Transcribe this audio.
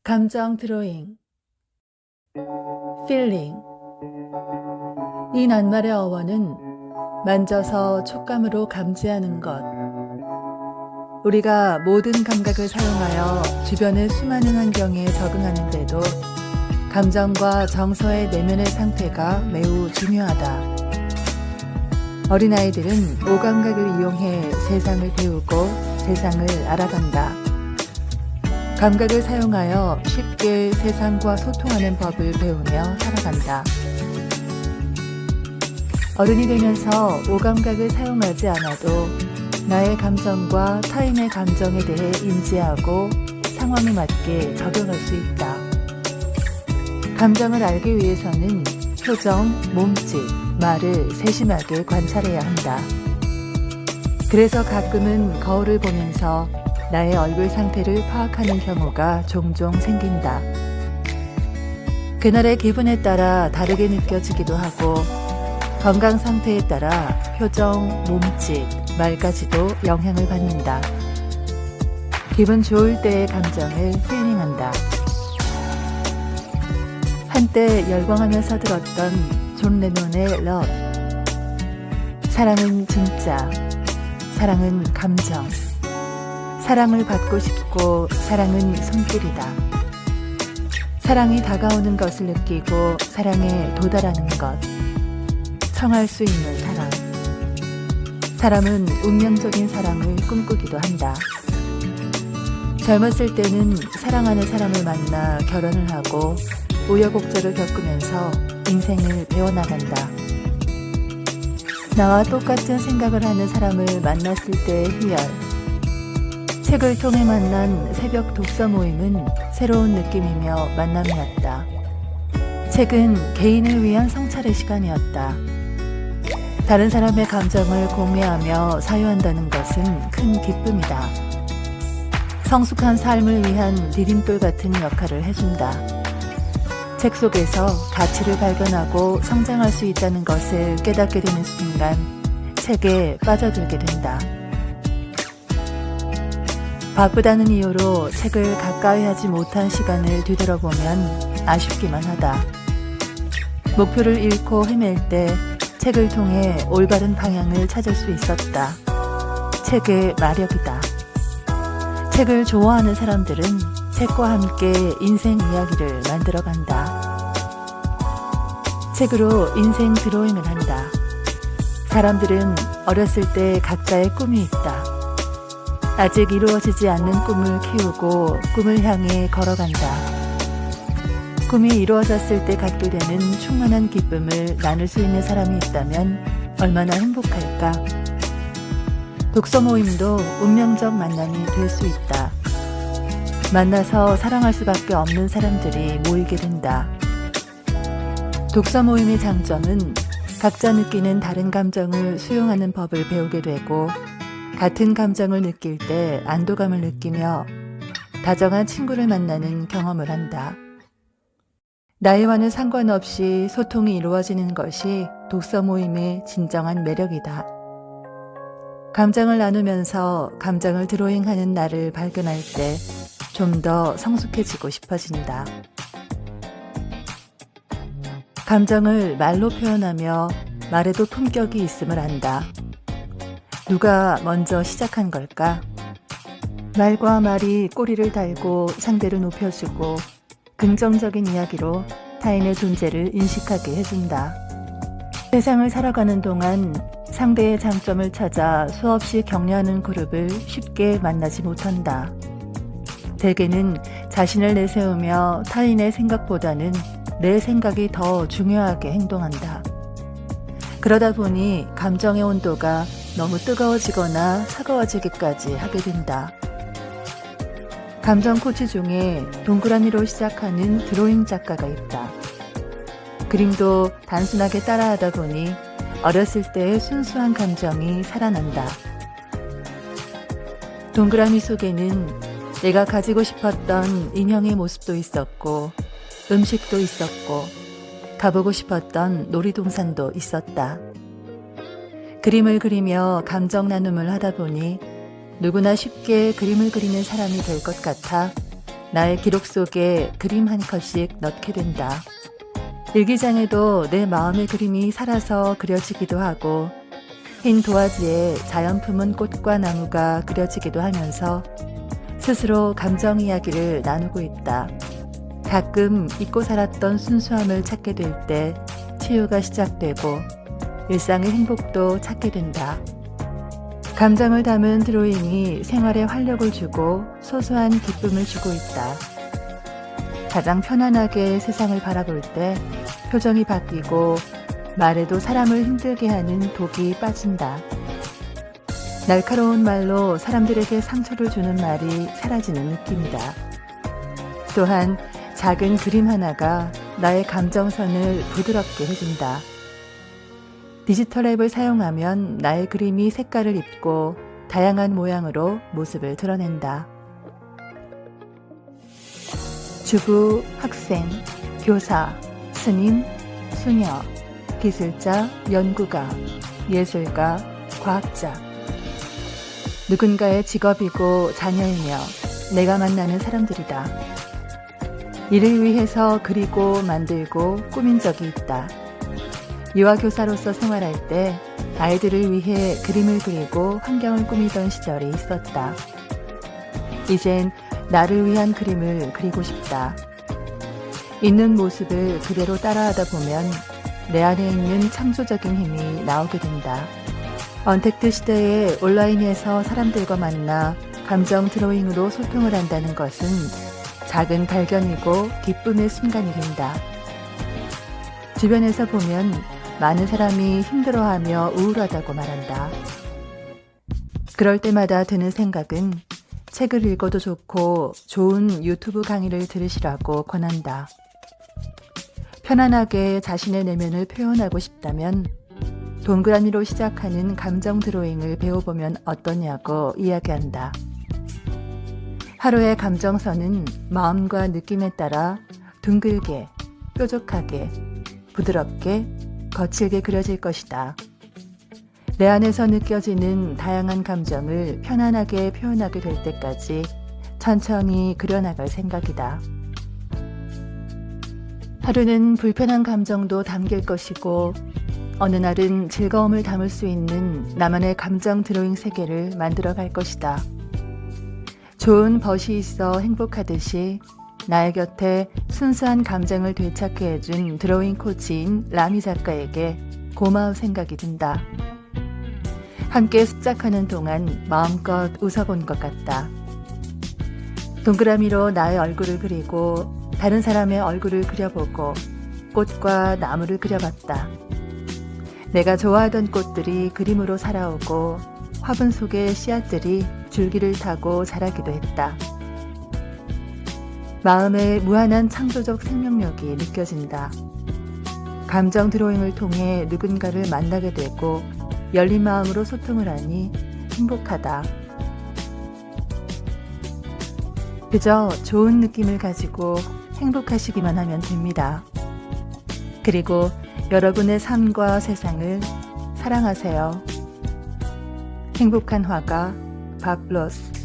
감정 드로잉, 필링. 이 낱말의 어원은 만져서 촉감으로 감지하는 것. 우리가 모든 감각을 사용하여 주변의 수많은 환경에 적응하는데도 감정과 정서의 내면의 상태가 매우 중요하다. 어린아이들은 오감각을 이용해 세상을 배우고 세상을 알아간다. 감각을 사용하여 쉽게 세상과 소통하는 법을 배우며 살아간다. 어른이 되면서 오감각을 사용하지 않아도 나의 감정과 타인의 감정에 대해 인지하고 상황에 맞게 적용할 수 있다. 감정을 알기 위해서는 표정, 몸짓, 말을 세심하게 관찰해야 한다. 그래서 가끔은 거울을 보면서 나의 얼굴 상태를 파악하는 경우가 종종 생긴다. 그날의 기분에 따라 다르게 느껴지기도 하고 건강 상태에 따라 표정, 몸짓, 말까지도 영향을 받는다. 기분 좋을 때의 감정을 필링한다. 한때 열광하면서 들었던 존 레논의 러브. 사랑은 진짜, 사랑은 감정. 사랑을 받고 싶고 사랑은 손길이다. 사랑이 다가오는 것을 느끼고 사랑에 도달하는 것. 청할 수 있는 사랑. 사람은 운명적인 사랑을 꿈꾸기도 한다. 젊었을 때는 사랑하는 사람을 만나 결혼을 하고 우여곡절을 겪으면서 인생을 배워나간다. 나와 똑같은 생각을 하는 사람을 만났을 때의 희열. 책을 통해 만난 새벽 독서 모임은 새로운 느낌이며 만남이었다. 책은 개인을 위한 성찰의 시간이었다. 다른 사람의 감정을 공유하며 사유한다는 것은 큰 기쁨이다. 성숙한 삶을 위한 디딤돌 같은 역할을 해준다. 책 속에서 가치를 발견하고 성장할 수 있다는 것을 깨닫게 되는 순간 책에 빠져들게 된다. 바쁘다는 이유로 책을 가까이 하지 못한 시간을 뒤돌아보면 아쉽기만 하다. 목표를 잃고 헤맬 때 책을 통해 올바른 방향을 찾을 수 있었다. 책의 마력이다. 책을 좋아하는 사람들은 책과 함께 인생 이야기를 만들어간다. 책으로 인생 드로잉을 한다. 사람들은 어렸을 때 각자의 꿈이 있다. 아직 이루어지지 않는 꿈을 키우고 꿈을 향해 걸어간다. 꿈이 이루어졌을 때 갖게 되는 충만한 기쁨을 나눌 수 있는 사람이 있다면 얼마나 행복할까? 독서 모임도 운명적 만남이 될 수 있다. 만나서 사랑할 수밖에 없는 사람들이 모이게 된다. 독서 모임의 장점은 각자 느끼는 다른 감정을 수용하는 법을 배우게 되고 같은 감정을 느낄 때 안도감을 느끼며 다정한 친구를 만나는 경험을 한다. 나이와는 상관없이 소통이 이루어지는 것이 독서 모임의 진정한 매력이다. 감정을 나누면서 감정을 드로잉하는 나를 발견할 때 좀 더 성숙해지고 싶어진다. 감정을 말로 표현하며 말에도 품격이 있음을 안다. 누가 먼저 시작한 걸까? 말과 말이 꼬리를 달고 상대를 높여주고 긍정적인 이야기로 타인의 존재를 인식하게 해준다. 세상을 살아가는 동안 상대의 장점을 찾아 수없이 격려하는 그룹을 쉽게 만나지 못한다. 대개는 자신을 내세우며 타인의 생각보다는 내 생각이 더 중요하게 행동한다. 그러다 보니 감정의 온도가 너무 뜨거워지거나 차가워지기까지 하게 된다. 감정 코치 중에 동그라미로 시작하는 드로잉 작가가 있다. 그림도 단순하게 따라하다 보니 어렸을 때의 순수한 감정이 살아난다. 동그라미 속에는 내가 가지고 싶었던 인형의 모습도 있었고 음식도 있었고 가보고 싶었던 놀이동산도 있었다. 그림을 그리며 감정 나눔을 하다 보니 누구나 쉽게 그림을 그리는 사람이 될 것 같아 나의 기록 속에 그림 한 컷씩 넣게 된다. 일기장에도 내 마음의 그림이 살아서 그려지기도 하고 흰 도화지에 자연 품은 꽃과 나무가 그려지기도 하면서 스스로 감정 이야기를 나누고 있다. 가끔 잊고 살았던 순수함을 찾게 될 때 치유가 시작되고 일상의 행복도 찾게 된다. 감정을 담은 드로잉이 생활에 활력을 주고 소소한 기쁨을 주고 있다. 가장 편안하게 세상을 바라볼 때 표정이 바뀌고 말에도 사람을 힘들게 하는 독이 빠진다. 날카로운 말로 사람들에게 상처를 주는 말이 사라지는 느낌이다. 또한 작은 그림 하나가 나의 감정선을 부드럽게 해준다. 디지털 앱을 사용하면 나의 그림이 색깔을 입고 다양한 모양으로 모습을 드러낸다. 주부, 학생, 교사, 스님, 수녀, 기술자, 연구가, 예술가, 과학자. 누군가의 직업이고 자녀이며 내가 만나는 사람들이다. 이를 위해서 그리고 만들고 꾸민 적이 있다. 유아교사로서 생활할 때 아이들을 위해 그림을 그리고 환경을 꾸미던 시절이 있었다. 이젠 나를 위한 그림을 그리고 싶다. 있는 모습을 그대로 따라하다 보면 내 안에 있는 창조적인 힘이 나오게 된다. 언택트 시대에 온라인에서 사람들과 만나 감정 드로잉으로 소통을 한다는 것은 작은 발견이고 기쁨의 순간이 된다. 주변에서 보면 많은 사람이 힘들어하며 우울하다고 말한다. 그럴 때마다 드는 생각은 책을 읽어도 좋고 좋은 유튜브 강의를 들으시라고 권한다. 편안하게 자신의 내면을 표현하고 싶다면 동그라미로 시작하는 감정 드로잉을 배워보면 어떠냐고 이야기한다. 하루의 감정선은 마음과 느낌에 따라 둥글게, 뾰족하게, 부드럽게, 거칠게 그려질 것이다. 내 안에서 느껴지는 다양한 감정을 편안하게 표현하게 될 때까지 천천히 그려나갈 생각이다. 하루는 불편한 감정도 담길 것이고 어느 날은 즐거움을 담을 수 있는 나만의 감정 드로잉 세계를 만들어 갈 것이다. 좋은 벗이 있어 행복하듯이 나의 곁에 순수한 감정을 되찾게 해준 드로잉 코치인 라미 작가에게 고마운 생각이 든다. 함께 습작하는 동안 마음껏 웃어본 것 같다. 동그라미로 나의 얼굴을 그리고 다른 사람의 얼굴을 그려보고 꽃과 나무를 그려봤다. 내가 좋아하던 꽃들이 그림으로 살아오고 화분 속의 씨앗들이 줄기를 타고 자라기도 했다. 마음에 무한한 창조적 생명력이 느껴진다. 감정 드로잉을 통해 누군가를 만나게 되고 열린 마음으로 소통을 하니 행복하다. 그저 좋은 느낌을 가지고 행복하시기만 하면 됩니다. 그리고 여러분의 삶과 세상을 사랑하세요. 행복한 화가 밥로스